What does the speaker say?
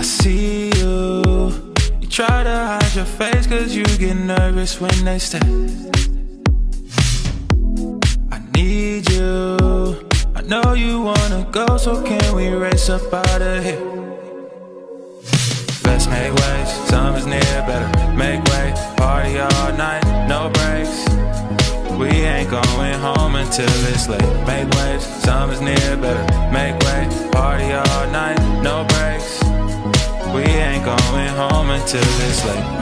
I see you. You try to hide your face cause you get nervous when they stare. I need you. I know you wanna go, so can we race up out of here? Let's make waves, summer's near, better make way. Party all night, no breaks. We ain't going home until it's late. Make waves, summer's near, better make way. Party all night, no breaks. We ain't going home until it's late.